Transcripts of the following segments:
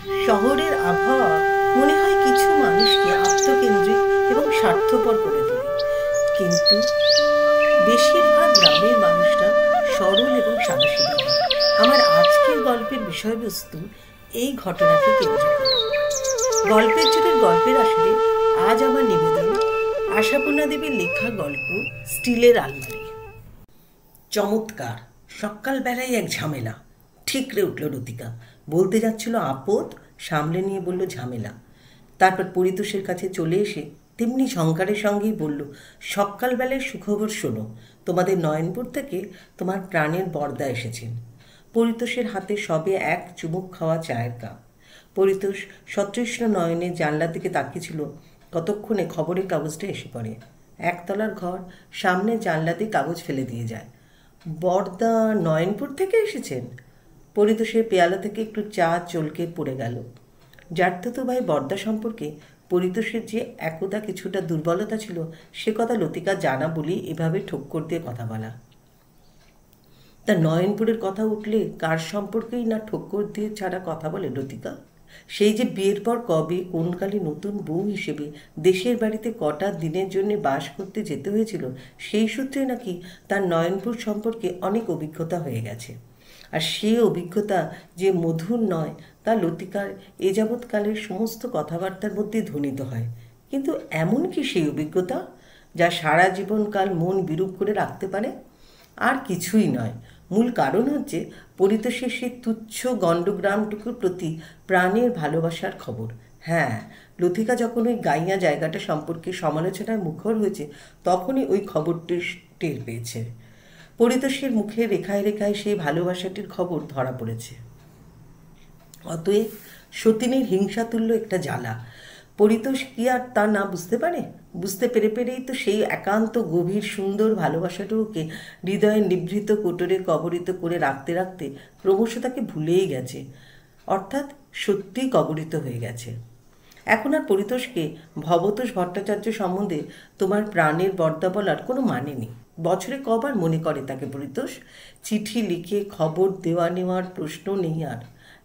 শহরের আবহাওয়া মনে হয় কিছু মানুষকে আত্মকেন্দ্রিক এবং স্বার্থপর করে তোলে, কিন্তু বেশিরভাগ গ্রামের মানুষরা সরল এবং সাদাসিধা হয়। আমার আজকের গল্পের বিষয়বস্তু এই ঘটনাকে কেন্দ্র করে। গল্পের জোরের গল্পের আসরে আজ আমার নিবেদন আশাপূর্ণা দেবীর লেখা গল্প স্টিলের আলমারি। চমৎকার! সকালবেলায় এক ঝামেলা। ঠিকরে উঠল লতিকা। বলতে যাচ্ছিল আপদ, সামলে নিয়ে বলল ঝামেলা। তারপর পরিতোষের কাছে চলে এসে তেমনি ঝংকারের সঙ্গেই বলল, সকালবেলায় সুখবর শোনো, তোমাদের নয়নপুর থেকে তোমার প্রাণের বরদা এসেছেন। পরিতোষের হাতে সবে এক চুমুক খাওয়া চায়ের কাপ। পরিতোষ সতৃষ্ণ নয়নে জানলার দিকে তাকিয়েছিল। কতক্ষণে খবরের কাগজটা এসে পড়ে। একতলার ঘর, সামনে জানলা দিয়ে কাগজ ফেলে দিয়ে যায়। বরদা নয়নপুর থেকে এসেছেন? পরিতোষের পেয়ালা থেকে একটু চা চলকে পড়ে গেল। জার্থত ভাই বরদা সম্পর্কে পরিতোষের যে একদা কিছুটা দুর্বলতা ছিল, সে কথা লতিকা জানা বলেই এভাবে ঠোক্কর দিয়ে কথা বলা। তা নয়নপুরের কথা উঠলে কার সম্পর্কেই না ঠোক্কর দিয়ে ছাড়া কথা বলে লতিকা? সেই যে বিয়ের পর কবে কোনকালে নতুন বউ হিসেবে দেশের বাড়িতে কটা দিনের জন্য বাস করতে যেতে হয়েছিল, সেই সূত্রে নাকি তার নয়নপুর সম্পর্কে অনেক অভিজ্ঞতা হয়ে গেছে। আর সেই অভিজ্ঞতা যে মধুর নয়, তা লতিকার এ যাবৎকালের সমস্ত কথাবার্তার মধ্যে ধ্বনিত হয়। কিন্তু এমন কি সেই অভিজ্ঞতা যা সারা জীবনকাল মন বিরূপ করে রাখতে পারে? আর কিছুই নয়। মূল কারণ হচ্ছে পরিতোষের সেই তুচ্ছ গণ্ডগ্রামটুকুর প্রতি প্রাণের ভালোবাসার খবর। হ্যাঁ, লতিকা যখন ওই গাইয়া জায়গাটা সম্পর্কে সমালোচনায় মুখর হয়েছে, তখনই ওই খবরটি টের পেয়েছে। পরিতোষের মুখে রেখায় রেখায় সেই ভালোবাসাটির খবর ধরা পড়েছে। অতএব সতীনের হিংসাতুল্য একটা জ্বালা। পরিতোষ কি আর তা না বুঝতে পারে? বুঝতে পেরেই তো সেই একান্ত গভীর সুন্দর ভালোবাসাটুকুকে হৃদয়ে নিভৃত কোটরে কবরিত করে রাখতে রাখতে ক্রমশ তাকে ভুলেই গেছে, অর্থাৎ সত্যিই কবরিত হয়ে গেছে। এখন আর পরিতোষকে ভবতোষ ভট্টাচার্য সম্বন্ধে তোমার প্রাণের বর্দা বলার কোনো মানে নেই। বছরে কবার মনে করে তাকে পরিতোষ? চিঠি লিখে খবর দেওয়া নেওয়ার প্রশ্ন নেই আর।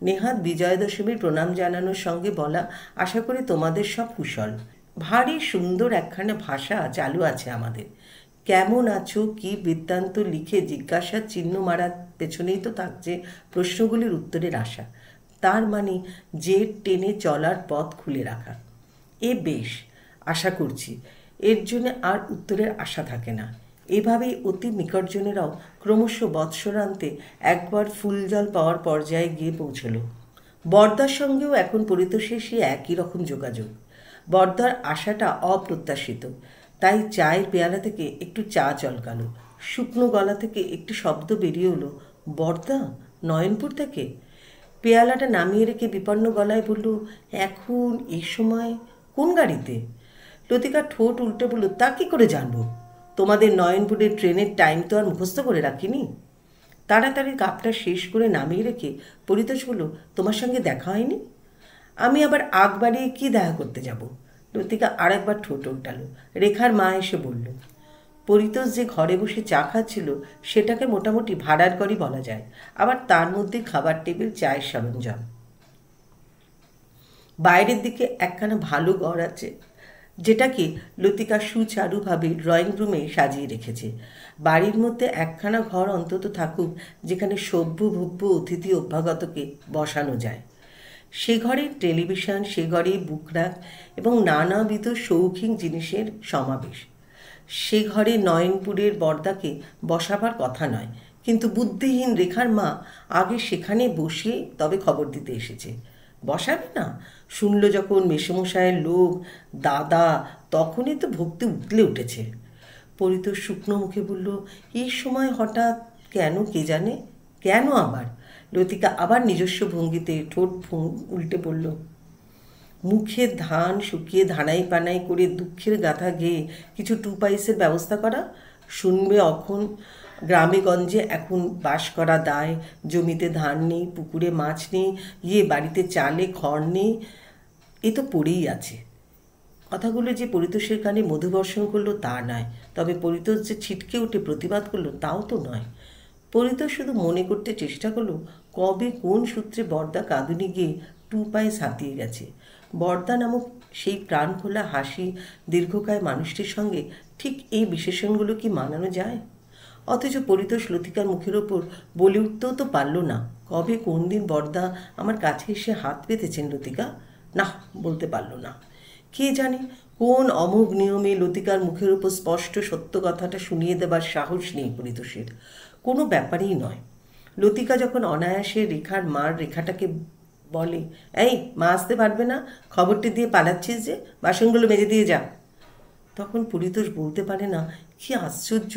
নেহাত বিজয়া দশমীর প্রণাম জানানোর সঙ্গে বলা, আশা করি তোমাদের সব কুশল। ভারী সুন্দর একখানা ভাষা চালু আছে আমাদের। কেমন আছো, কি বৃত্তান্ত লিখে জিজ্ঞাসার চিহ্ন মারার পেছনেই তো থাকছে প্রশ্নগুলির উত্তরের আশা। তার মানে যে টেনে চলার পথ খুলে রাখা। এ বেশ, আশা করছি। এর জন্য আর উত্তরের আশা থাকে না। এভাবেই অতি নিকটজনেরাও ক্রমশ বৎসরান্তে একবার ফুলজল পাওয়ার পর্যায়ে গিয়ে পৌঁছল। বরদার সঙ্গেও এখন পরিতোষের সে একই রকম যোগাযোগ। বরদার আশাটা অপ্রত্যাশিত, তাই চায়ের পেয়ালা থেকে একটু চা চলকালো। শুকনো গলা থেকে একটি শব্দ বেরিয়ে এলো, বরদা নয়নপুর থেকে? পেয়ালাটা নামিয়ে রেখে বিপন্ন গলায় বলল, এখন এই সময় কোন গাড়িতে? লতিকা ঠোঁট উল্টে বলল, তা কী করে জানবো? তোমাদের নয়নপুরের ট্রেনের টাইম তো আর মুখস্থ করে রাখিনি। তাড়াতাড়ি কাপটা শেষ করে নামিয়ে রেখে পরিতোষ বলল, তোমার সঙ্গে দেখা হয়নি? আমি আবার আগ বাড়িয়ে কী দেখা করতে যাব? লতিকা আরেকবার ঠোঁট উল্টালো। রেখার মা এসে বলল। পরিতোষ যে ঘরে বসে চা খাচ্ছিল, সেটাকে মোটামুটি ভাড়ার ঘরই বলা যায়। আবার তার মধ্যে খাবার টেবিল, চায়ের সরঞ্জাম। বাইরের দিকে একখানা ভালো ঘর আছে, যেটাকে লতিকা সুচারুভাবে ড্রয়িং রুমে সাজিয়ে রেখেছে। বাড়ির মধ্যে একখানা ঘর অন্তত থাকুক, যেখানে সভ্য ভব্য অতিথি অভ্যাগতকে বসানো যায়। সে ঘরে টেলিভিশন, সে ঘরে বুকরাক এবং নানাবিধ শৌখিন জিনিসের সমাবেশ। সে ঘরে নয়নপুরের বরদাকে বসাবার কথা নয়, কিন্তু বুদ্ধিহীন রেখার মা আগে সেখানে বসিয়ে তবে খবর দিতে এসেছে। বসাবে না? শুনল যখন মেসোমশায়ের লোক, দাদা, তখনই তো ভক্তি উতলে উঠেছে। পরিতোষ শুকনো মুখে বলল, এই সময় হঠাৎ কেন কে জানে? কেন আবার? লতিকা আবার নিজস্ব ভঙ্গিতে ঠোঁট উল্টে বলল, মুখের ধান শুকিয়ে ধানাই পানাই করে দুঃখের গাথা গেয়ে কিছু 2 পয়সার ব্যবস্থা করা। শুনবে অখন গ্রামে গঞ্জে এখন বাস করা দায়, জমিতে ধান নেই, পুকুরে মাছ নেই, বাড়িতে চালে খড় নেই, এ তো পড়েই আছে। কথাগুলো যে পরিতোষের কানে মধুবর্ষণ করলো তা নয়, তবে পরিতোষ যে ছিটকে উঠে প্রতিবাদ করলো তাও তো নয়। পরিতোষ শুধু মনে করতে চেষ্টা করলো, কবে কোন সূত্রে বরদা কাঁদুনি গিয়ে টু পায়ে সাঁতিয়ে গেছে। বর্দা নামক সেই প্রাণ খোলা হাসি দীর্ঘকায় মানুষটির সঙ্গে ঠিক এই বিশেষণগুলো কি মানানো যায়? অথচ পরিতোষ লতিকার মুখের ওপর বলে উঠতেও তো পারল না, কবে কোন দিন বর্দা আমার কাছে এসে হাত পেতেছেন লতিকা? না, বলতে পারল না। কে জানে কোন অমোঘ নিয়মে লতিকার মুখের উপর স্পষ্ট সত্য কথাটা শুনিয়ে দেবার সাহস নেই পরিতোষের। কোনো ব্যাপারেই নয়। লতিকা যখন অনায়াসে রেখার মার রেখাটাকে বলে, এই মা আসতে পারবে না, খবরটি দিয়ে পালাচ্ছিস যে, বাসনগুলো মেজে দিয়ে যা, তখন পরিতোষ বলতে পারে না, কি আশ্চর্য,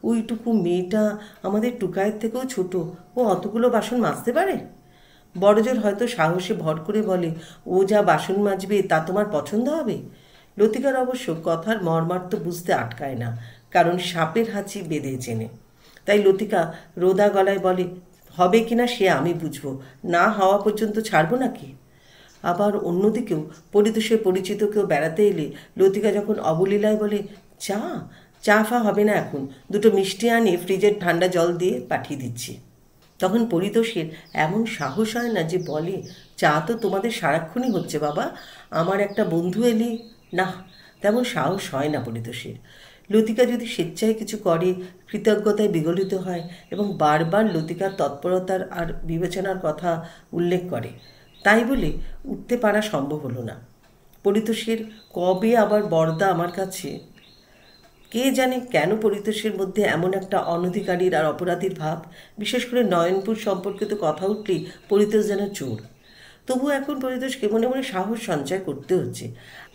ওইটুকু মেয়েটা আমাদের টুকায়ের থেকেও ছোট, ও অতগুলো বাসন মাজতে পারে। বড়জোর হয়তো সাহসে ভর করে বলে, ও যা বাসন মাজবে তা তোমার পছন্দ হবে? লতিকার অবশ্য কথার মর্মার্থ বুঝতে আটকায় না, কারণ সাপের হাঁচি বেঁধে চেনে। তাই লতিকা রোদা গলায় বলে, হবে কিনা সে আমি বুঝবো, না হওয়া পর্যন্ত ছাড়বো নাকি? আবার অন্যদিকেও পরিতোষের পরিচিত কেউ বেড়াতে এলে লতিকা যখন অবলীলায় বলে, চা ফা হবে না এখন, দুটো মিষ্টি আনিয়ে ফ্রিজের ঠান্ডা জল দিয়ে পাঠিয়ে দিচ্ছি, তখন পরিতোষের এমন সাহস হয় না যে বলে, চা তো তোমাদের সারাক্ষণই হচ্ছে বাবা, আমার একটা বন্ধু এলি। না, তেমন সাহস হয় না পরিতোষের। লতিকা যদি স্বেচ্ছায় কিছু করে, কৃতজ্ঞতায় বিগলিত হয় এবং বারবার লতিকার তৎপরতার আর বিবেচনার কথা উল্লেখ করে, তাই বলে উঠতে পারা সম্ভব হলো না। পরিতোষের কবে আবার বর্দা আমার কাছে? কে জানে কেন পরিতোষের মধ্যে এমন একটা অনধিকারীর আর অপরাধীর ভাব। বিশেষ করে নয়নপুর সম্পর্কিত কথা উঠলেই পরিতোষ যেন চোর। তবু এখন পরিতোষকে মনে মনে সাহস সঞ্চয় করতে হচ্ছে,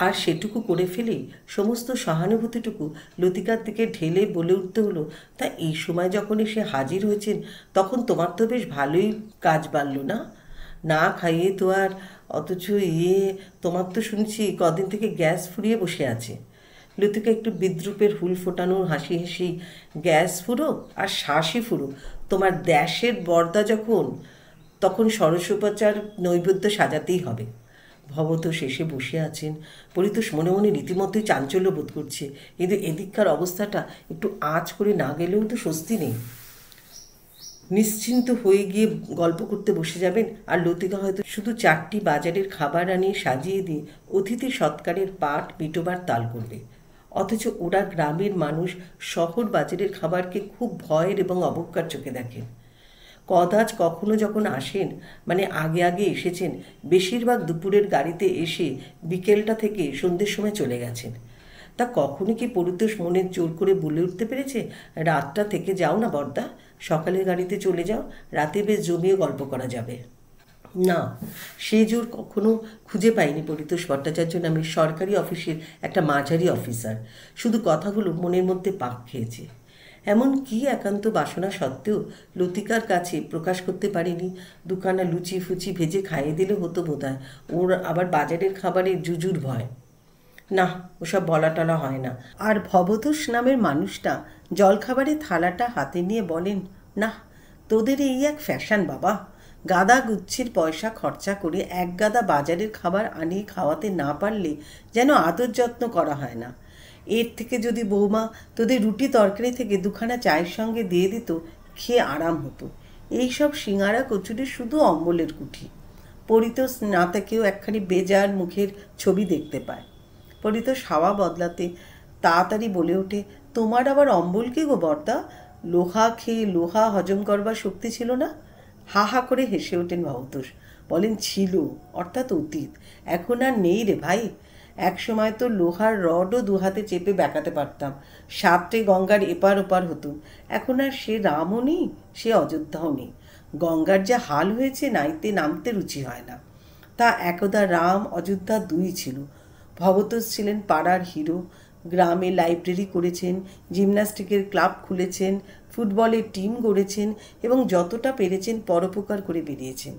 আর সেটুকু করে ফেলেই সমস্ত সহানুভূতিটুকু লতিকার দিকে ঢেলে বলে উঠতে হলো, তা এই সময় যখন এসে হাজির হয়েছেন তখন তোমার তো বেশ ভালোই কাজ বাড়ল না? না খাইয়ে তো আর, অথচ তোমার তো শুনছি কদিন থেকে গ্যাস ফুরিয়ে বসে আছে। লতিকা একটু বিদ্রুপের হুল ফোটানোর হাসি হেসেই, গ্যাস ফুরুক আর শ্বাসই ফুরুক, তোমার দেশের বর্দা যখন, তখন ষোড়শোপচার নৈবেদ্য সাজাতেই হবে। ভবত শেষে বসে আছেন। পরিতোষ মনে মনে রীতিমতোই চাঞ্চল্য বোধ করছে, কিন্তু এদিককার অবস্থাটা একটু আঁচ করে না গেলেও তো স্বস্তি নেই। নিশ্চিন্ত হয়ে গিয়ে গল্প করতে বসে যাবেন, আর লতিকা হয়তো শুধু 4টি বাজারের খাবার আনিয়ে সাজিয়ে দিয়ে অতিথি সৎকারের পাট পিটোবার তাল করবে। অথচ ওরা গ্রামের মানুষ শহর বাজারের খাবারকে খুব ভয়ের এবং অবজ্ঞার চোখে দেখেন। কদাচ কখনো যখন আসেন, মানে আগে আগে এসেছেন, বেশিরভাগ দুপুরের গাড়িতে এসে বিকেলটা থেকে সন্ধ্যের সময় চলে গেছেন। তা কখনো কি পরিতোষ মনে জোর করে বলে উঠতে পেরেছে, রাতটা থেকে যাও না বর্দা, সকালের গাড়িতে চলে যাও, রাতে বেশ জমিয়ে গল্প করা যাবে? না, সে জোর কখনো খুঁজে পায়নি পরিতোষ ভট্টাচার্য নামে সরকারি অফিসের একটা মাঝারি অফিসার। শুধু কথাগুলো মনের মধ্যে পাক খেয়েছে। এমন কি একান্ত বাসনা সত্ত্বেও লতিকার কাছে প্রকাশ করতে পারেনি। দুখানা লুচি ফুচি ভেজে খাইয়ে দিলে হতো বোধহয়। ওর আবার বাজারের খাবারের জুজুর ভয়। না, ওসব বলা টলা হয় না। আর ভবতোষ নামের মানুষটা জলখাবারের থালাটা হাতে নিয়ে বলেন, না, তোদের এই এক ফ্যাশন বাবা, গাদা গুচ্ছের পয়সা খরচা করে এক গাদা বাজারের খাবার আনিয়ে খাওয়াতে না পারলে যেন আদর যত্ন করা হয় না। এর থেকে যদি বৌমা তোদের রুটি তরকারি থেকে দুখানা চায়ের সঙ্গে দিয়ে দিত, খেয়ে আরাম হতো। এইসব সিঙাড়া কচুরি শুধু অম্বলের কুঠি। পরিতোষ না থেকেও একখানি বেজার মুখের ছবি দেখতে পায়। পরিতোষ হাওয়া বদলাতে তাড়াতাড়ি বলে ওঠে, তোমার আবার অম্বল কি গো বর্দা? লোহা খেয়ে লোহা হজম করবার শক্তি ছিল না? হা হা করে হেসে ওঠেন ভবতোষ। বলেন, ছিল, অর্থাৎ অতীত, এখন আর নেই রে ভাই। এক সময় তো লোহার রডও দুহাতে চেপে বেঁকাতে পারতাম, 7টে গঙ্গার এপার ওপার হতো। এখন আর সে রামও নেই, সে অযোধ্যাও নেই। গঙ্গার যা হাল হয়েছে, নাইতে নামতে রুচি হয় না। তা একদা রাম অযোধ্যা দুই ছিল। ভবতোষ ছিলেন পাড়ার হিরো, গ্রামে লাইব্রেরি করেছেন, জিমন্যাস্টিকের ক্লাব খুলেছেন, ফুটবলের টিম গড়েছেন এবং যতটা পেরেছেন পরোপকার করে বেরিয়েছেন।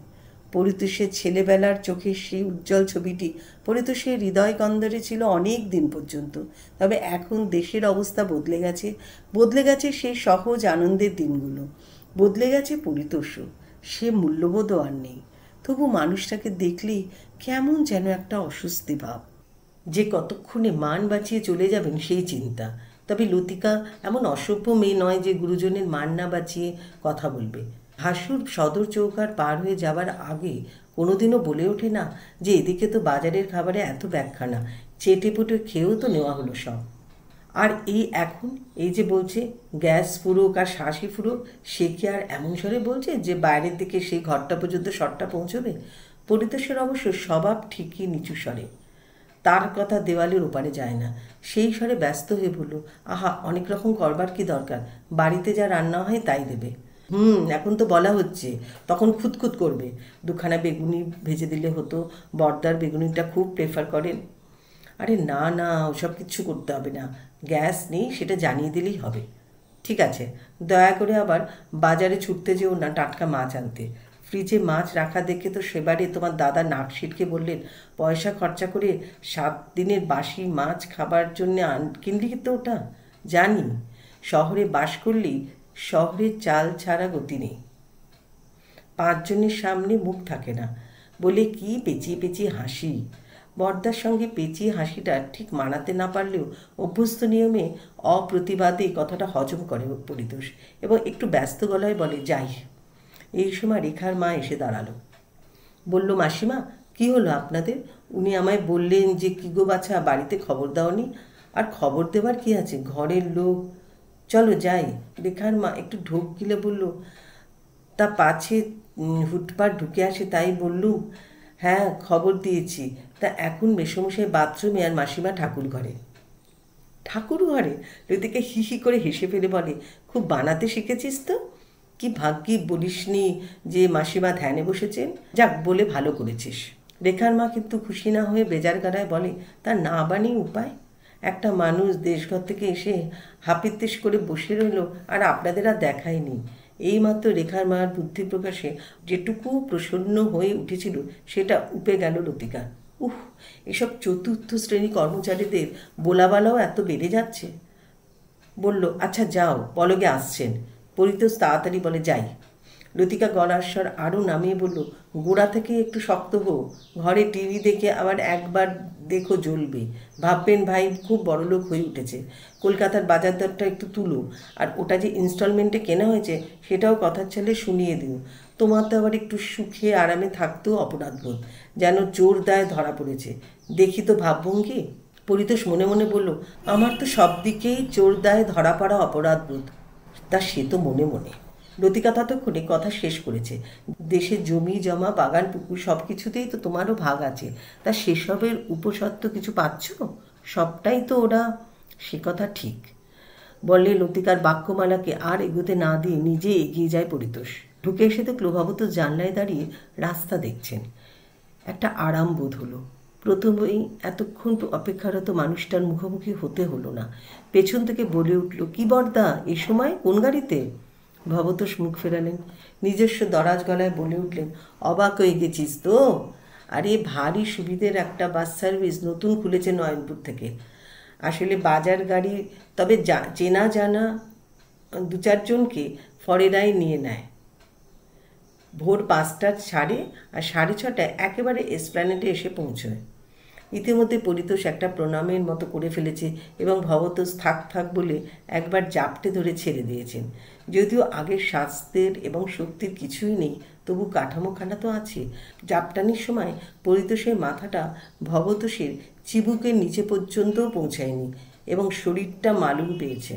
পরিতোষের ছেলেবেলার চোখের সেই উজ্জ্বল ছবিটি পরিতোষের হৃদয় কন্দরে ছিল অনেক দিন পর্যন্ত। তবে এখন দেশের অবস্থা বদলে গেছে, বদলে গেছে সেই সহজ আনন্দের দিনগুলো, বদলে গেছে পরিতোষও, সে মূল্যবোধও আর নেই। তবু মানুষটাকে দেখলেই কেমন যেন একটা অস্বস্তি ভাব, যে কতক্ষণে মান বাঁচিয়ে চলে যাবেন সেই চিন্তা। তবে লতিকা এমন অসভ্য মেয়ে নয় যে গুরুজনের মান না বাঁচিয়ে কথা বলবে। ভাসুর সদর চৌকার পার হয়ে যাবার আগে কোনোদিনও বলে ওঠে না যে এদিকে তো বাজারের খাবারে এত ব্যাখ্যা না, চেটেপুটে খেয়েও তো নেওয়া হলো সব। আর এই এখন এই যে বলছে গ্যাস ফুরুক আর শ্বাসই ফুরুক, সে কি আর এমন স্বরে বলছে যে বাইরের দিকে সেই ঘরটা পর্যন্ত শটটা পৌঁছবে? পরিতোষের অবশ্য স্বভাব ঠিকই নিচু স্বরে, তার কথা দেওয়ালের ওপারে যায় না। সেই স্বরে ব্যস্ত হয়ে বলল, আহা, অনেক রকম করবার কি দরকার, বাড়িতে যা রান্না হয় তাই দেবে। এখন তো বলা হচ্ছে, তখন খুঁতখুত করবে। দুখানা বেগুনি ভেজে দিলে হতো, বর্দার বেগুনিটা খুব প্রেফার করেন। আরে না না, ওসব কিচ্ছু করতে হবে না, গ্যাস নেই সেটা জানিয়ে দিলেই হবে। ঠিক আছে, দয়া করে আবার বাজারে ছুটতে যেও না টাটকা মাছ আনতে। ফ্রিজে মাছ রাখা দেখে তো সেবারে তোমার দাদা নাক সিটকে বললেন, পয়সা খরচা করে 7 দিনের বাসি মাছ খাবার জন্যে কিনলি তো ওটা। জানি, শহরে বাস করলেই শহরের চাল ছাড়া গতি নেই, 5 জনের সামনে মুখ থাকে না বলে কি পেঁচিয়ে পেঁচিয়ে হাসি। বর্দার সঙ্গে পেঁচিয়ে হাসিটা ঠিক মানাতে না পারলেও অভ্যস্ত নিয়মে অপ্রতিবাদে কথাটা হজম করে পরিতোষ এবং একটু ব্যস্ত গলায় বলে, যাই। এই সময় রেখার মা এসে দাঁড়ালো। বলল, মাসিমা, কি হলো আপনাদের? উনি আমায় বললেন যে কি গো বাছা, বাড়িতে খবর দাওনি? আর খবর দেবার কি আছে, ঘরের লোক। চলো যাই। রেখার মা একটু ঢোক গিলে বলল, তা পাছে হুটপাট ঢুকে আসে তাই বললুম। হ্যাঁ, খবর দিয়েছি। তা এখন মেসোমশাই বাথরুমে আর মাসিমা ঠাকুর ঘরে। ঠাকুর ঘরে? লতিকা হি হি করে হেসে ফেলে বলে, খুব বানাতে শিখেছিস তো। কি ভাগ্যি বলিসনি যে মাসিমা ধ্যানে বসেছেন। যাক, বলে ভালো করেছিস। রেখার মা কিন্তু খুশি না হয়ে বেজার গাড়ায় বলে, তা না বানিয়ে উপায়? একটা মানুষ দেশঘর থেকে এসে হাপিত্তেশ করে বসে রইল আর আপনাদের আর দেখায়নি। এইমাত্র রেখার মার বুদ্ধি প্রকাশে যেটুকু প্রসন্ন হয়ে উঠেছিল সেটা উপে গেল লতিকা। এসব চতুর্থ শ্রেণী কর্মচারীদের বোলাবালাও এত বেড়ে যাচ্ছে। বলল, আচ্ছা যাও, পলকে আসছেন। পরিতোষ তাড়াতাড়ি বলে, যাই। লতিকা গলার স্বর আরও নামিয়ে বলল, গোড়া থেকে একটু শক্ত হোক, ঘরে টিভি দেখে আবার একবার দেখো জ্বলবে, ভাববেন ভাই খুব বড়লোক হয়ে উঠেছে। কলকাতার বাজার দরটা একটু তুলো, আর ওটা যে ইনস্টলমেন্টে কেনা হয়েছে সেটাও কথার ছেলে শুনিয়ে দিও। তোমার তো আবার একটু সুখে আরামে থাকতেও অপরাধবোধ, যেন চোর দায় ধরা পড়েছে। দেখি তো ভাবভঙ্গি। পরিতোষ মনে মনে বলল, আমার তো সব দিকেই চোর দায় ধরা পড়া অপরাধবোধ। তা সে তো মনে মনে। লতিকা ততক্ষণে কথা শেষ করেছে। দেশের জমি জমা বাগান পুকুর সব কিছুতেই তো তোমারও ভাগ আছে, তা সেসবের উপসত্ত্ব কিছু পাচ্ছ? সবটাই তো ওরা। সে কথা ঠিক, বললে লতিকার বাক্যমালাকে আর এগোতে না দিয়ে নিজে এগিয়ে যায় পরিতোষ। ঢুকে এসে তো ক্লোভাবত জানলায় দাঁড়িয়ে রাস্তা দেখছেন। একটা আরাম বোধ হলো। প্রথমেই এতক্ষণ অপেক্ষারত মানুষটার মুখোমুখি হতে হলো না। পেছন থেকে বলে উঠল, কি বর্দা, এ সময় কোন গাড়িতে? ভবতোষ মুখ ফেরালেন, নিজস্ব দরাজ গলায় বলে উঠলেন, অবাক হয়ে গেছিস তো? আরে ভারী সুবিধের একটা বাস সার্ভিস নতুন খুলেছে নয়নপুর থেকে। আসলে বাজার গাড়ি, তবে চেনা জানা 2-4 জনকে ফরেরাই নিয়ে নেয়। ভোর 5টার ছাড়ে আর 6:30টায় একেবারে এসপ্ল্যানেডে এসে পৌঁছয়। ইতিমধ্যে পরিতোষ একটা প্রণামের মতো করে ফেলেছে এবং ভবতোষ থাক থাক বলে একবার জাপটে ধরে ছেড়ে দিয়েছেন। যদিও আগের স্বাস্থ্যের এবং শক্তির কিছুই নেই, তবু কাঠামোখানা তো আছে। জাপটানির সময় পরিতোষের মাথাটা ভবতোষের চিবুকের নিচে পর্যন্তও পৌঁছায়নি এবং শরীরটা মালুম পেয়েছে।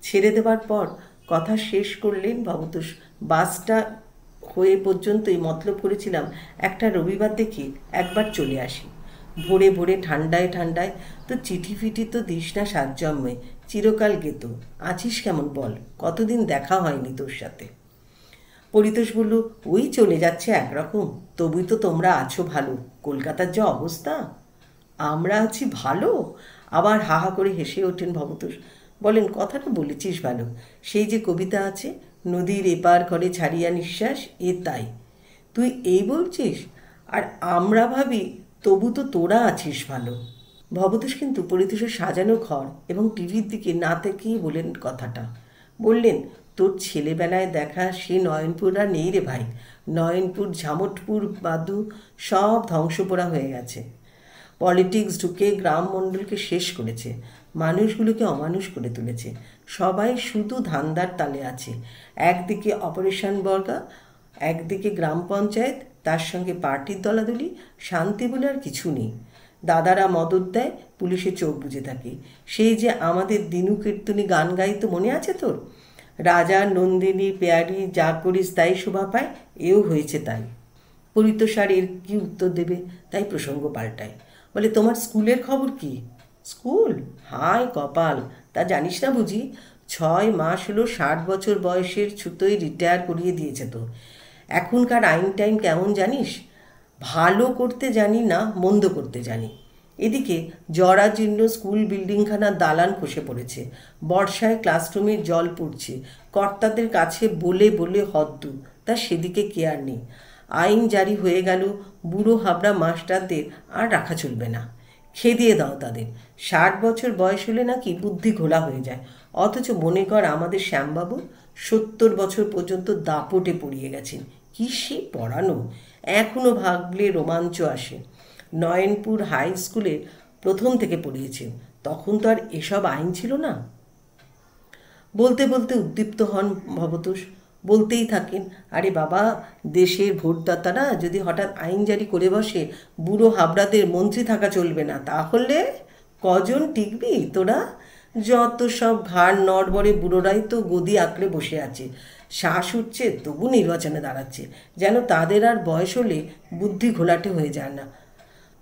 ছেড়ে দেবার পর কথা শেষ করলেন ভবতোষ, বাসটা হয়ে পর্যন্তই মতলব করেছিলাম একটা রবিবার দেখে একবার চলে আসি। ভোরে ভোরে ঠান্ডায় ঠান্ডায় তো চিঠি ফিটি তো দিস না সাত জন্মে, চিরকাল গেতো। আছিস কেমন বল, কতদিন দেখা হয়নি তোর সাথে। পরিতোষ বলল, ওই চলে যাচ্ছে একরকম, তবুই তো তোমরা আছো ভালো। কলকাতার যা অবস্থা। আমরা আছি ভালো? আবার হাহা করে হেসে ওঠেন ভবতোষ। বলেন, কথাটা বলেছিস ভালো। সেই যে কবিতা আছে, নদীর এপার ঘরে ছাড়িয়া নিঃশ্বাস, এ তাই। তুই এই বলছিস, আর আমরা ভাবি তবু তো তোরা আছিস ভালো। ভবতোষ কিন্তু পরিতোষের সাজানো ঘর এবং টিভির দিকে না থেকেই বলেন কথাটা। বললেন, তোর ছেলেবেলায় দেখা সে নয়নপুর আর নেই রে ভাই। নয়নপুর, ঝামটপুর, বাদু সব ধ্বংসপোড়া হয়ে গেছে। পলিটিক্স ঢুকে গ্রাম মণ্ডলকে শেষ করেছে। মানুষগুলোকে অমানুষ করে তুলেছে। সবাই শুধু ধান্দার তালে আছে। একদিকে অপারেশন বর্গা, একদিকে গ্রাম পঞ্চায়েত, তার সঙ্গে পার্টির দলাদলি, শান্তি বলে আর কিছু নেই। দাদারা মদত দেয়, পুলিশে চোখ বুজে থাকে। সেই যে আমাদের দিনু কীর্তনী গান গাইতো, মনে আছে তোর? রাজা নন্দিনী পেয়ারি যা করিস তাই শোভা পায়, এও হয়েছে তাই। পরিতোষার এর কি উত্তর দেবে, তাই প্রসঙ্গ পাল্টায়। বলে, তোমার স্কুলের খবর কি? স্কুল? হায় কপাল, তা জানিস না বুঝি? 6 মাস হলো 60 বছর বয়সের ছুতোয় রিটায়ার করিয়ে দিয়েছে তো। এখনকার আইন টাইম কেমন জানিস? ভালো করতে জানি না, মন্দ করতে জানি। এদিকে জরাজীর্ণ স্কুল বিল্ডিংখানার দালান খসে পড়েছে। বর্ষায় ক্লাসরুমের জল পড়ছে। কর্তাদের কাছে বলে বলে হদ্দু, তা সেদিকে কেয়ার নেই। আইন জারি হয়ে গেল, বুড়ো হাবড়া মাস্টারদের আর রাখা চলবে না। খেদিয়ে দাও তাদের। 60 বছর বয়স হলে নাকি বুদ্ধি ঘোলা হয়ে যায়। অথচ মনে কর আমাদের শ্যামবাবু 70 বছর পর্যন্ত দাপটে পড়িয়ে গেছেন। কি সে পড়ানো! এখনও ভাবলে রোমাঞ্চ আসে। নয়নপুর হাই স্কুলে প্রথম থেকে পড়িয়েছেন, তখন তো আর এসব আইন ছিল না। বলতে বলতে উদ্দীপ্ত হন ভবতোষ। বলতেই থাকেন, আরে বাবা, দেশের ভোটদাতারা যদি হঠাৎ আইন জারি করে বসে বুড়ো হাবড়াদের মন্ত্রী থাকা চলবে না, তাহলে কজন টিকবি তোরা? যত সব ঘাড় নড়বড়ে বুড়োরাই তো গদি আঁকড়ে বসে আছে। শ্বাস উঠছে তবু নির্বাচনে দাঁড়াচ্ছে, যেন তাদের আর বয়স হলে বুদ্ধি ঘোলাটে হয়ে যায় না।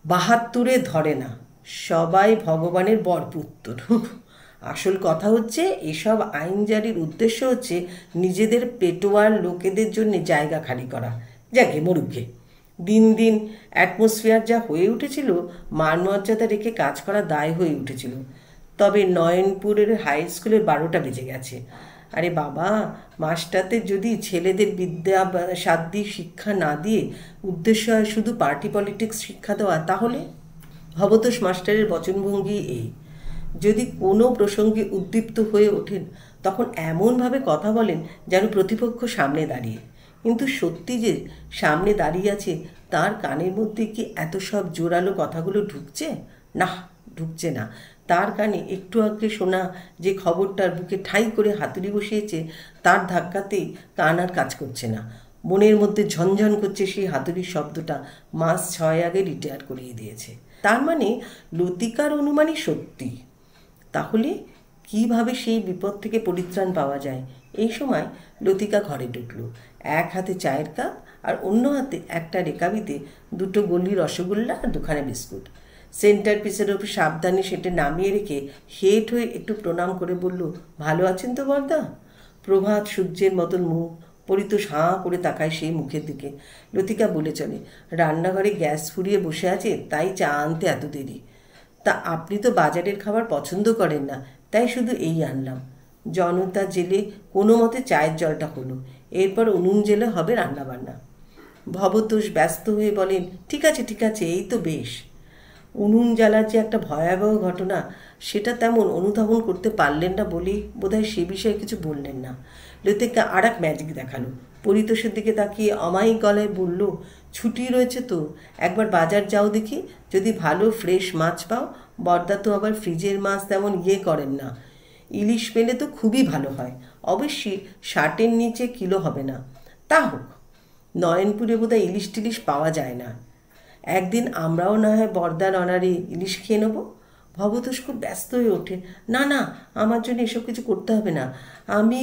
72 ধরে না, সবাই ভগবানের বরপুত্র। আসল কথা হচ্ছে, এসব আইন জারির উদ্দেশ্য হচ্ছে নিজেদের পেটোয়ার লোকেদের জন্য জায়গা খালি করা। যাকে মরুকে। দিন দিন অ্যাটমসফিয়ার যা হয়ে উঠেছিল, মানমর্যাদা রেখে কাজ করা দায় হয়ে উঠেছিল। তবে নয়নপুরের হাই স্কুলের 12টা বেজে গেছে। আরে বাবা, মাস্টারদের যদি ছেলেদের বিদ্যা সাধ্য শিক্ষা না দিয়ে উদ্দেশ্য হয় শুধু পার্টি পলিটিক্স শিক্ষা দেওয়া, তাহলে? ভবতোষ মাস্টারের বচনভঙ্গি এই। যদি কোনো প্রসঙ্গে উদ্দীপ্ত হয়ে ওঠেন, তখন এমনভাবে কথা বলেন যেন প্রতিপক্ষ সামনে দাঁড়িয়ে। কিন্তু সত্যি যে সামনে দাঁড়িয়ে আছে, তার কানের মধ্যে কি এত সব জোরালো কথাগুলো ঢুকছে? না, ঢুকছে না। তার কানে একটু আগে শোনা যে খবরটার বুকে ঠাই করে হাতুড়ি বসিয়েছে, তার ধাক্কাতেই কান আর কাজ করছে না। মনের মধ্যে ঝনঝন করছে সেই হাতুড়ির শব্দটা 6 মাস আগে রিটায়ার করিয়ে দিয়েছে। তার মানে লতিকার অনুমানই সত্যি। তাহলে কিভাবে সেই বিপদ থেকে পরিত্রাণ পাওয়া যায়? এই সময় লতিকা ঘরে ঢুকল। এক হাতে চায়ের কাপ আর অন্য হাতে একটা রেকাবিতে 2টো গলি রসগোল্লা আর 2খানা বিস্কুট। সেন্টার পিসের ওপর সাবধানে সেটা নামিয়ে রেখে হেঁট হয়ে একটু প্রণাম করে বলল, ভালো আছেন তো বর্দা? প্রভাত সূর্যের মতন মুখ। পরিতোষ হাঁ করে তাকায় সেই মুখের দিকে। লতিকা বলে চলে, রান্নাঘরে গ্যাস ফুরিয়ে বসে আছে, তাই চা আনতে এত দেরি। তা আপনি তো বাজারের খাবার পছন্দ করেন না, তাই শুধু এই আনলাম। জনতা জেলে কোনো মতে চায়ের জলটা হলো। এরপর উনুন জেলে হবে রান্নাবান্না। ভবতোষ ব্যস্ত হয়ে বলেন, ঠিক আছে ঠিক আছে, এই তো বেশ। উনুন জ্বালার যে একটা ভয়াবহ ঘটনা, সেটা তেমন অনুধাবন করতে পারলেন না বলেই বোধহয় সে বিষয়ে কিছু বললেন না। লতিকা আর এক ম্যাজিক দেখালো। পরিতোষের দিকে তাকিয়ে অমায়িক গলায় বলল, ছুটি রয়েছে তো, একবার বাজার যাও দেখি, যদি ভালো ফ্রেশ মাছ পাও। বর্দা তো আবার ফ্রিজের মাছ তেমন করেন না। ইলিশ পেলে তো খুবই ভালো হয়, অবশ্যই 60-এর নিচে কিলো হবে না। তা হোক, নয়নপুরে বোধহয় ইলিশ টিলিশ পাওয়া যায় না। একদিন আমরাও না হয় বর্দার অনারে ইলিশ খেয়ে নেব। ভবতোষ খুব ব্যস্ত হয়ে ওঠে, না না, আমার জন্য এসব কিছু করতে হবে না। আমি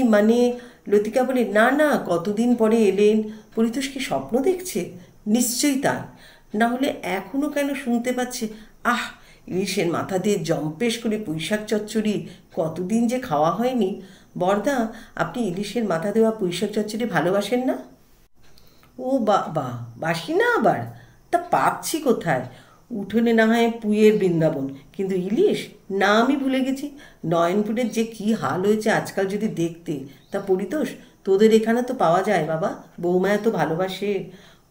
লতিকা বলে, না না, কতদিন পরে এলেন। পরিতোষ কি স্বপ্ন দেখছে? নিশ্চয়ই তাই, না হলে এখনও কেন শুনতে পাচ্ছে, আহ, ইলিশের মাথা দিয়ে জম্পেশ করে পুঁইশাক চচ্চড়ি কতদিন যে খাওয়া হয়নি। বর্দা, আপনি ইলিশের মাথা দেওয়া পুঁইশাক চচ্চড়ি ভালোবাসেন না? ও বাবা, বাসি না আবার? তা পাচ্ছি কোথায়? উঠোনে না হয় পুঁইয়ের বৃন্দাবন, কিন্তু ইলিশ না, আমি ভুলে গেছি। নয়নপুরের যে কি হাল হয়েছে আজকাল যদি দেখতে। তা পরিতোষ, তোদের এখানে তো পাওয়া যায় বাবা, বৌমা এত ভালোবাসে।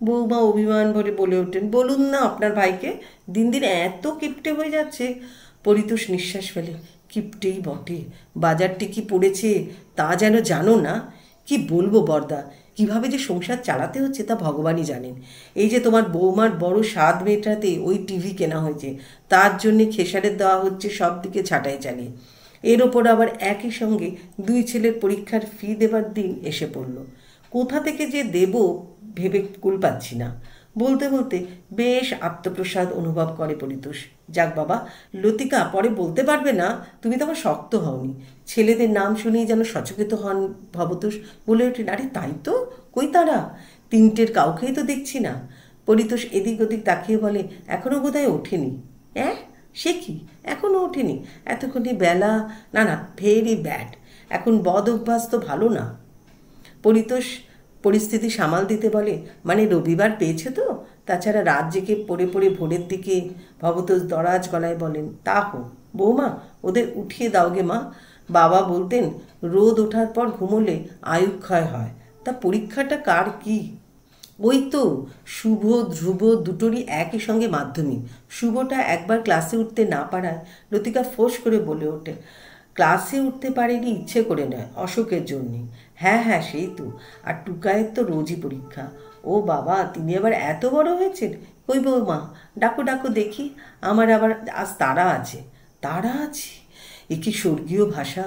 বৌমা অভিমান ভরে বলে ওঠেন, বলুন না আপনার ভাইকে, দিন দিন এত কিপটে হয়ে যাচ্ছে। পরিতোষ নিঃশ্বাস ফেলে, কিপটেই বটে, বাজারটি কি পড়েছে তা যেন জানো না। কি বলবো বর্দা, কিভাবে যে সংসার চালাতে হচ্ছে তা ভগবানই জানেন। এই যে তোমার বৌমার বড় স্বাদ মেটাতে ওই টিভি কেনা হয়েছে, তার জন্যে খেসারের দেওয়া হচ্ছে সব দিকে ছাঁটাই চালিয়ে। এর ওপর আবার একই সঙ্গে দুই ছেলের পরীক্ষার ফি দেবার দিন এসে পড়ল। কোথা থেকে যে দেব ভেবে কুল পাচ্ছি না। বলতে বলতে বেশ আত্মপ্রসাদ অনুভব করে পরিতোষ। যাক বাবা, লতিকা পরে বলতে পারবে না তুমি তো আমার শক্ত হওনি। ছেলেদের নাম শুনেই যেন সচকিত হন ভবতোষ। বলে ওঠেন, আরে তাই তো, কই তারা? তিনটের কাউকেই তো দেখছি না। পরিতোষ এদিক ওদিক তাকিয়ে বলে, এখনও বোধহয় ওঠেনি। হ্যাঁ, সে কি, এখনও ওঠেনি? এতক্ষণে বেলা, না না, ভেরি ব্যাড। এখন বদ অভ্যাস তো ভালো না। পরিতোষ পরিস্থিতি সামাল দিতে বলে, মানে রবিবার পেয়েছে তো, তাছাড়া রাত জেগে পড়ে পড়ে ভোরের দিকে। ভবতোষ দরাজ গলায় বলেন, তা হোক বৌমা, ওদের উঠিয়ে দাও গে মা। বাবা বলতেন রোদ ওঠার পর ঘুমোলে আয়ুক্ষয় হয়। তা পরীক্ষাটা কার কি? ওই তো শুভ ধ্রুব দুটোরই একই সঙ্গে মাধ্যমিক। শুভটা একবার ক্লাসে উঠতে না পারায় লতিকা ফোঁস করে বলে ওঠে, ক্লাসে উঠতে পারেনি ইচ্ছে করে নয়, অশোকের জন্যে। হ্যাঁ হ্যাঁ, সেই তো। আর টুকায়ের তো রোজই পরীক্ষা। ও বাবা, তিনি আবার এত বড় হয়েছেন? কই বৌমা, ডাকো ডাকো দেখি। আমার আবার আজ তারা আছে। তারা আছে? এ কি স্বর্গীয় ভাষা!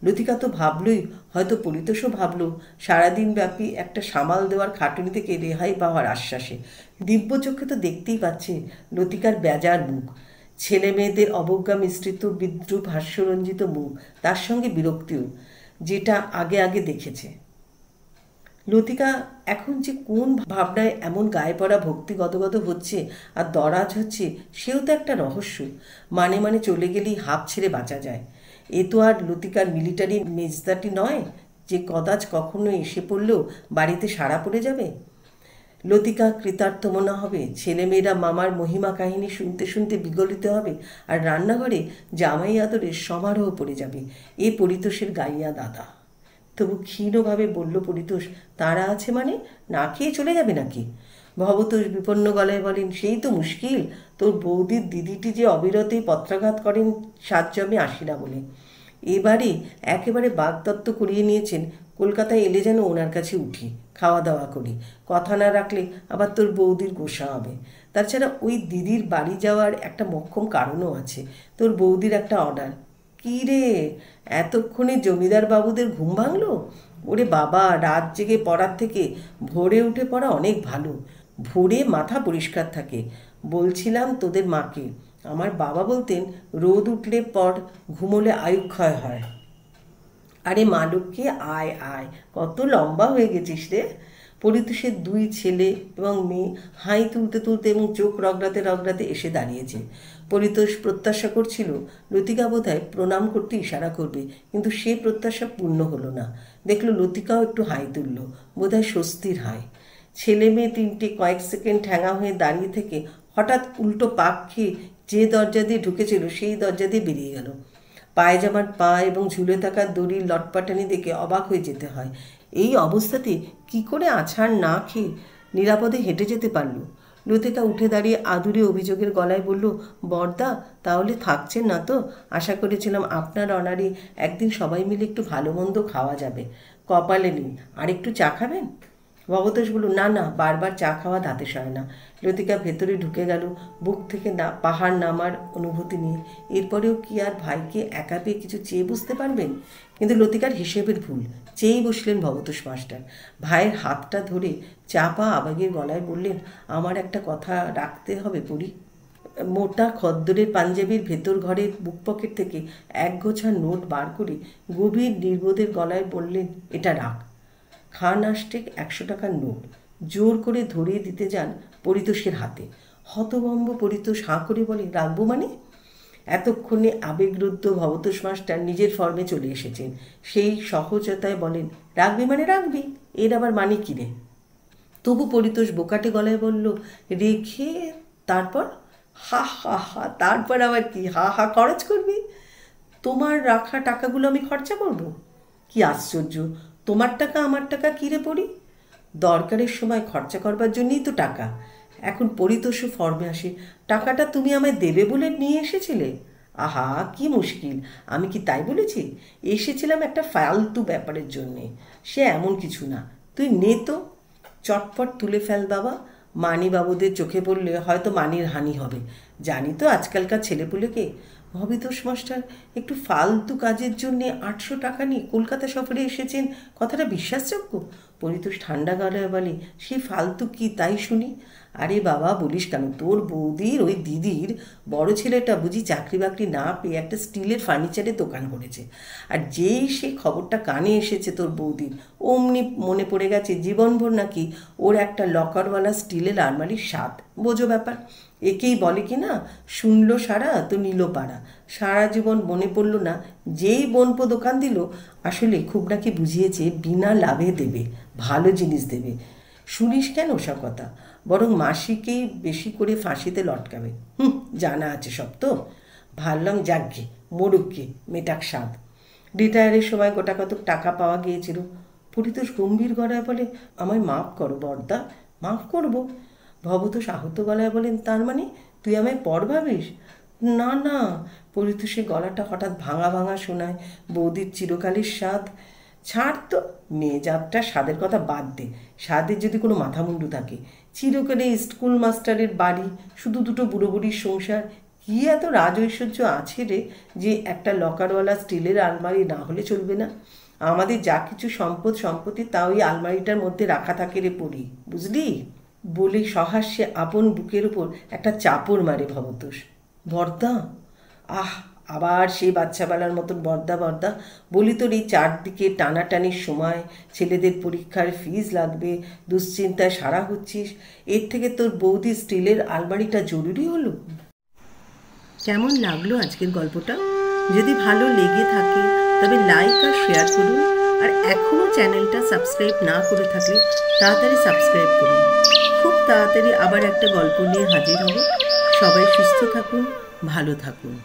লতিকা তো ভাবলই, হয়তো পরিতোষও ভাবল, সারাদিন ব্যাপী একটা সামাল দেওয়ার খাটুনি থেকে রেহাই পাওয়ার আশ্বাসে। দিব্য চোখে তো দেখতেই পাচ্ছে লতিকার বেজার মুখ, ছেলে মেয়েদের অবজ্ঞা মিশ্রিত বিদ্রুপ হাস্যরঞ্জিত মুখ, তার সঙ্গে বিরক্তিও, যেটা আগে আগে দেখেছে। লতিকা এখন যে কোন ভাবনায় এমন গায়ে পড়া ভক্তি গদগদ হচ্ছে আর দরাজ হচ্ছে, সেও তো একটা রহস্য। মানে মানে চলে গেলেই হাঁপ ছেড়ে বাঁচা যায়। এ তো আর লতিকার মিলিটারি মেজদাটি নয় যে কদাচ কখনো এসে পড়লেও বাড়িতে সাড়া পড়ে যাবে। লতিকা কৃতার্থ মনে হবে, ছেলেমেয়েরা মামার মহিমা কাহিনী শুনতে শুনতে বিগলিত হবে, আর রান্নাঘরে জামাই আদরের সমারোহ পড়ে যাবে। এ পরিতোষের গাইয়া দাদা। তবু ক্ষীণভাবে বলল পরিতোষ, তারা আছে মানে না খেয়ে চলে যাবে নাকি? ভবতোষ বিপন্ন গলায় বলেন, সেই তো মুশকিল। তোর বৌদির দিদিটি যে অবিরতেই পত্রাঘাত করেন সাত জমে আসি না বলে। এবারে একেবারে বাগদত্ত করিয়ে নিয়েছেন, কলকাতায় এলে যেন ওনার কাছে উঠি, খাওয়া দাওয়া করি। কথা না রাখলে আবার তোর বৌদির গোসা হবে। তাছাড়া ওই দিদির বাড়ি যাওয়ার একটা মোক্ষম কারণও আছে। তোর বৌদির একটা অর্ডার। কী রে, এতক্ষণে জমিদার বাবুদের ঘুম ভাঙলো? ওরে বাবা, রাত জেগে পড়ার থেকে ভোরে উঠে পড়া অনেক ভালো। ভোরে মাথা পরিষ্কার থাকে। বলছিলাম তোদের মাকে, আমার বাবা বলতেন রোদ উঠলে পর ঘুমোলে আয়ুক্ষয় হয়। আরে মা লক্ষ্মী, আয় আয়, কত লম্বা হয়ে গেছিস রে। পরিতোষের দুই ছেলে এবং মেয়ে হাই তুলতে তুলতে এবং চোখ রগড়াতে রগড়াতে এসে দাঁড়িয়েছে। পরিতোষ প্রত্যাশা করছিল লতিকা বোধহয় প্রণাম করতে ইশারা করবে, কিন্তু সে প্রত্যাশা পূর্ণ হলো না। দেখলো লতিকাও একটু হাই তুলল, বোধহয় স্বস্তির হাই। ছেলে মেয়ে তিনটে কয়েক সেকেন্ড ঠ্যাঙা হয়ে দাঁড়িয়ে থেকে হঠাৎ উল্টো পাক খেয়ে যে দরজা দিয়ে ঢুকেছিল সেই দরজা দিয়ে বেরিয়ে গেল। পায়জামার পা এবং ঝুলে থাকা দড়ির লটপাটানি দেখে অবাক হয়ে যেতে হয়। এই অবস্থাতে কি করে আছাড় না খেয়ে নিরাপদে হেঁটে যেতে পারল? লতিকা উঠে দাঁড়িয়ে আদুরে অভিযোগের গলায় বলল, বড়দা, তাহলে থাকছেন না তো? আশা করেছিলাম আপনার অনারে একদিন সবাই মিলে একটু ভালো মন্দ খাওয়া যাবে। কপালে নেই, আর একটু চা খাবেন? ভবতোষ বলল, না না, বারবার চা খাওয়া দাঁতে সয় না। লতিকা ভেতরে ঢুকে গেল বুক থেকে না পাহাড় নামার অনুভূতি নিয়ে। এরপরেও কি আর ভাইকে একা পেয়ে কিছু চেয়ে বুঝতে পারবেন? কিন্তু লতিকার হিসেবের ভুল। চেয়েই বসলেন ভবতোষ মাস্টার। ভাইয়ের হাতটা ধরে চাপা আবেগের গলায় বললেন, আমার একটা কথা রাখতে হবে পড়ি। মোটা খদ্দরের পাঞ্জাবির ভেতর ঘরের বুক পকেট থেকে এক গোছা নোট বার করে গভীর নির্বোধের গলায় বললেন, এটা রাখ। খান আষ্টেক 100 টাকার নোট জোর করে ধরিয়ে দিতে যান পরিতোষের হাতে। হতভম্ব পরিতোষ হাঁ করে বলে, রাখবো মানে? এতক্ষণে আবেগরুদ্ধ ভবতোষ মাস্টার নিজের ফর্মে চলে এসেছেন। সেই সহজতায় বলেন, রাখবি মানে রাখবি, এর আবার মানে কী রে? তবু পরিতোষ বোকাটে গলায় বলল, রেখে তারপর? হা হা হা, তারপর আবার কি? হা হা, খরচ করবি? তোমার রাখা টাকাগুলো আমি খরচা করব? কি আশ্চর্য! তোমার টাকা আমার টাকা কী রে পড়ি? দরকারের সময় খরচা করবার জন্যই তো টাকা। এখন পরিতোষও ফর্মে আসে, টাকাটা তুমি আমায় দেবে বলে নিয়ে এসেছিলে? আহা, কি মুশকিল! আমি কি তাই বলেছি? এসেছিলাম একটা ফালতু ব্যাপারের জন্যে। সে এমন কিছু না। তুই নে তো, চটপট তুলে ফেল বাবা। মানি বাবুদের চোখে পড়লে হয়তো মানির হানি হবে। জানি তো আজকালকার ছেলেপুলেকে। ভবিতোষ মাস্টার একটু ফালতু কাজের জন্যে 800 টাকা নিয়ে কলকাতা সফরে এসেছেন, কথাটা বিশ্বাসযোগ্য? পরিতোষ ঠান্ডা গলায় বলে, সেই ফালতু কি তাই শুনি। আরে বাবা বলিস কেন, তোর বৌদির ওই দিদির বড় ছেলেটা বুঝি চাকরি বাকরি না পেয়ে একটা স্টিলের ফার্নিচারের দোকান করেছে। আর যেই সে খবরটা কানে এসেছে তোর বৌদির, অমনি মনে পড়ে গেছে জীবনভর নাকি ওর একটা লকারওয়ালা স্টিলের আলমারির স্বাদ। বোঝো ব্যাপার। একেই বলে কি না, শুনলো সারা তো নিল পাড়া। সারা জীবন মনে পড়ল না, যেই বনপো দোকান দিল আসলে খুব নাকি বুঝিয়েছে বিনা লাভে দেবে, ভালো জিনিস দেবে। শুনিস কেন ওসব কথা? বরং মাসিকেই বেশি করে ফাঁসিতে লটকাবে। জানা আছে সব তো। ভাবলাম যাকগে, মরুকগে, মেটাক স্বাদ। রিটায়ারের সময় গোটা কতক টাকা পাওয়া গিয়েছিল। পরিতোষ গম্ভীর গলায় বলে, আমায় মাফ করো বর্দা। মাফ করবো? ভবতোষ আহত গলায় বলেন, তার মানে তুই আমায় পর ভাবিস? না না। পরিতোষের গলাটা হঠাৎ ভাঙা ভাঙা শোনায়। বৌদির চিরকালের স্বাদ। ছাড় তো, মেয়ে জাতটা স্বাদের কথা বাদ দে। স্বাদের যদি কোনো মাথামুন্ডু থাকে। চিরকালে স্কুল মাস্টারের বাড়ি, শুধু দুটো বুড়ো বুড়ির সংসার, কি এত রাজঐশ্বর্য আছে রে যে একটা লকারওয়ালা স্টিলের আলমারি না হলে চলবে না? আমাদের যা কিছু সম্পত্তি তা ওই আলমারিটার মধ্যে রাখা থাকে রে পড়ি, বুঝলি? বলে সহাস্যে আপন বুকের ওপর একটা চাপড় মারে ভবতোষ। বর্দা? আহ, আবার সেই বাচ্চাবেলার মতন বর্দা বর্দা বলি। তোর এই চারদিকে টানাটানির সময়, ছেলেদের পরীক্ষার ফিজ লাগবে, দুশ্চিন্তায় সারা হচ্ছিস, এর থেকে তোর বৌদি স্টিলের আলমারিটা জরুরি হলো? কেমন লাগলো আজকের গল্পটা? যদি ভালো লেগে থাকে তবে লাইক আর শেয়ার করুন। আর এখনও চ্যানেলটা সাবস্ক্রাইব না করে থাকলে তাড়াতাড়ি সাবস্ক্রাইব করুন। খুব তাড়াতাড়ি আবার একটা গল্প নিয়ে হাজির হব। সবাই সুস্থ থাকুন, ভালো থাকুন।